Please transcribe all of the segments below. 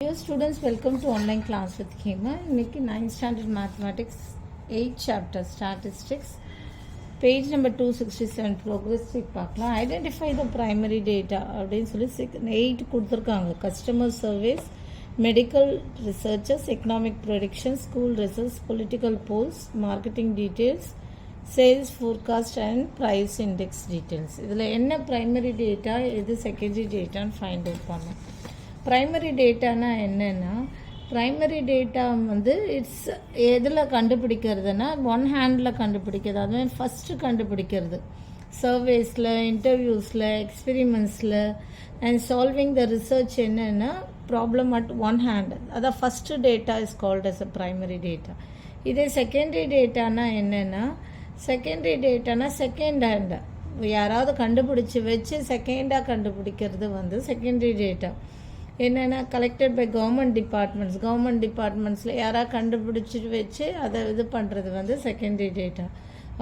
Dear students, welcome to online class with Hema. இன்னைக்கு 9th standard mathematics 8th chapter statistics page number 267 progressive பார்க்கலாம். Identify the primary data அப்படின்னு சொல்லி 8 கொடுத்துருக்காங்க. Customer surveys, medical researches, economic predictions, school results, political polls, marketing details, sales forecast and price index details. இதில் என்ன primary data எது secondary data find out பண்ணலாம். Primary டேட்டானா என்னென்னா, primary data வந்து it's எதில் கண்டுபிடிக்கிறதுனா ஒன் ஹேண்டில் கண்டுபிடிக்கிறது, அதுமாதிரி ஃபஸ்ட்டு கண்டுபிடிக்கிறது சர்வேஸில், இன்டர்வியூஸில், எக்ஸ்பெரிமெண்ட்ஸில் அண்ட் சால்விங் த ரிசர்ச் என்னென்னா ப்ராப்ளம் அட் ஒன் ஹேண்ட். அதான் first data is called as a primary data. இதே செகண்டரி டேட்டானா என்னென்னா, செகண்டரி டேட்டானா செகண்ட் ஹேண்டு யாராவது கண்டுபிடிச்சி வச்சு செகண்டாக கண்டுபிடிக்கிறது வந்து செகண்டரி டேட்டா. என்னென்னா கலெக்டட் பை கவர்மெண்ட் டிபார்ட்மெண்ட்ஸில் யாராவது கண்டுபிடிச்சிட்டு வச்சு அதை இது பண்ணுறது வந்து செகண்டரி டேட்டா.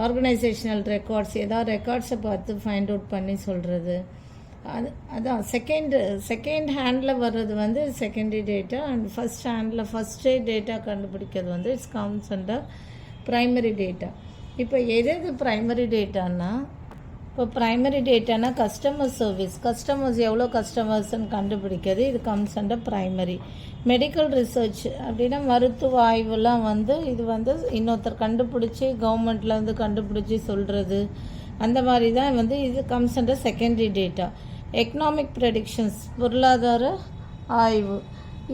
ஆர்கனைசேஷனல் ரெக்கார்ட்ஸ், ஏதாவது ரெக்கார்ட்ஸை பார்த்து ஃபைண்ட் அவுட் பண்ணி சொல்கிறது, அதான் செகண்ட் ஹேண்டில் வர்றது வந்து secondary data. And first handle ஃபஸ்ட்டே டேட்டா கண்டுபிடிக்கிறது வந்து it's counts under primary data. இப்போ எது ப்ரைமரி டேட்டான்னா, இப்போ ப்ரைமரி டேட்டானா கஸ்டமர் சர்வீஸ், கஸ்டமர்ஸ் எவ்வளோ கஸ்டமர்ஸ்ன்னு கண்டுபிடிக்கிறது, இது comes under primary. Medical research அப்படின்னா மருத்துவ ஆய்வுலாம் வந்து இது வந்து இன்னொருத்தர் கண்டுபிடிச்சி கவர்மெண்ட்லேருந்து கண்டுபிடிச்சி சொல்கிறது, அந்த மாதிரி தான் வந்து இது comes under secondary data. Economic predictions, பொருளாதார ஆய்வு,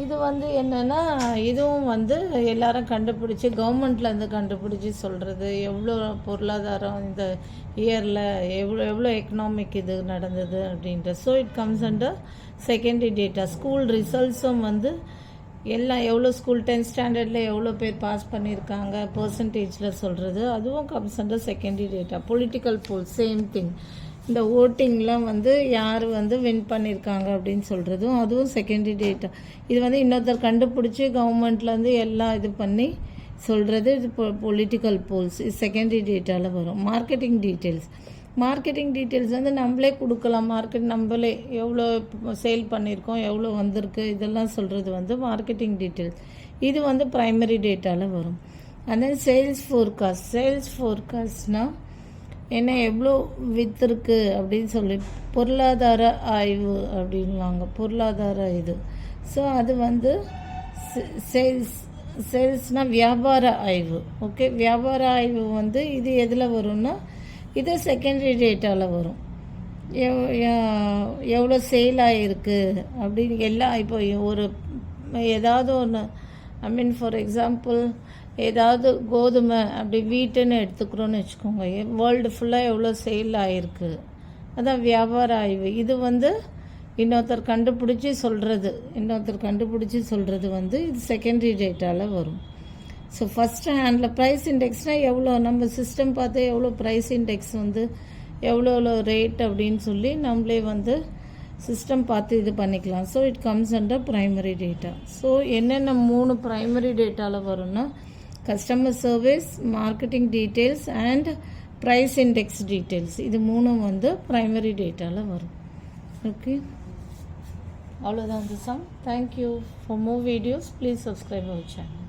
இது வந்து என்னென்னா இதுவும் வந்து எல்லாரும் கண்டுபிடிச்சி கவர்மெண்ட்லேருந்து கண்டுபிடிச்சி சொல்கிறது, எவ்வளோ பொருளாதாரம் இந்த இயரில் எவ்வளோ எக்கனாமிக் இது நடந்தது அப்படின்ற. So it comes under secondary data. School ரிசல்ட்ஸும் வந்து எல்லாம் எவ்வளோ ஸ்கூல் 10th ஸ்டாண்டர்டில் எவ்வளோ பேர் பாஸ் பண்ணியிருக்காங்க பர்சன்டேஜில் சொல்கிறது, அதுவும் comes under secondary data. Political poll same thing, இந்த ஓட்டிங்லாம் வந்து யார் வந்து வின் பண்ணியிருக்காங்க அப்படின்னு சொல்கிறதும் அதுவும் செகண்டரி டேட்டா. இது வந்து இன்னொருத்தர் கண்டுபிடிச்சி கவர்மெண்ட்லேருந்து எல்லாம் இது பண்ணி சொல்கிறது, இது பொலிட்டிக்கல் போல்ஸ், இது செகண்டரி டேட்டாவில் வரும். மார்க்கெட்டிங் டீட்டெயில்ஸ் வந்து நம்மளே கொடுக்கலாம். நம்மளே எவ்வளோ சேல் பண்ணியிருக்கோம், எவ்வளோ வந்திருக்கு, இதெல்லாம் சொல்கிறது வந்து மார்க்கெட்டிங் டீட்டெயில்ஸ், இது வந்து ப்ரைமரி டேட்டாவில் வரும். அண்ட் தென் சேல்ஸ் ஃபோர்காஸ்ட்னால் என்ன, எவ்வளோ விற்றுருக்கு அப்படின்னு சொல்லி பொருளாதார ஆய்வு அப்படின்வாங்க, பொருளாதார இது. ஸோ அது வந்து சேல்ஸ்னால் வியாபார ஆய்வு. ஓகே, வியாபார ஆய்வு வந்து இது எதில் வரும்னா இது செகண்டரி டேட்டாவில் வரும். எவ்வளோ சேல் ஆகிருக்கு அப்படின்னு எல்லாம். இப்போ ஒரு ஏதாவது ஒன்று, ஃபார் எக்ஸாம்பிள் ஏதாவது கோதுமை அப்படி வீட்டுன்னு எடுத்துக்கிறோன்னு வச்சுக்கோங்க, வேர்ல்டு ஃபுல்லாக எவ்வளோ சேல் ஆகிருக்கு, அதான் வியாபார ஆய்வு. இது வந்து இன்னொருத்தர் கண்டுபிடிச்சி சொல்கிறது வந்து இது செகண்டரி டேட்டாவில் வரும். ஸோ ஃபஸ்ட்டு ஹேண்டில் ப்ரைஸ் இண்டெக்ஸ்னால் எவ்வளோ நம்ம சிஸ்டம் பார்த்து எவ்வளோ ப்ரைஸ் இண்டெக்ஸ் வந்து எவ்வளோ ரேட் அப்படின்னு சொல்லி நம்மளே வந்து சிஸ்டம் பார்த்து இது பண்ணிக்கலாம். So it comes under primary data. So என்னென்ன 3 ப்ரைமரி டேட்டாவில் வரும்னா customer service, marketing details and price index details, இது 3 வந்து ப்ரைமரி டேட்டாவில் வரும். ஓகே, அவ்வளோதான் இந்த sum. Thank you. For more videos please subscribe our channel.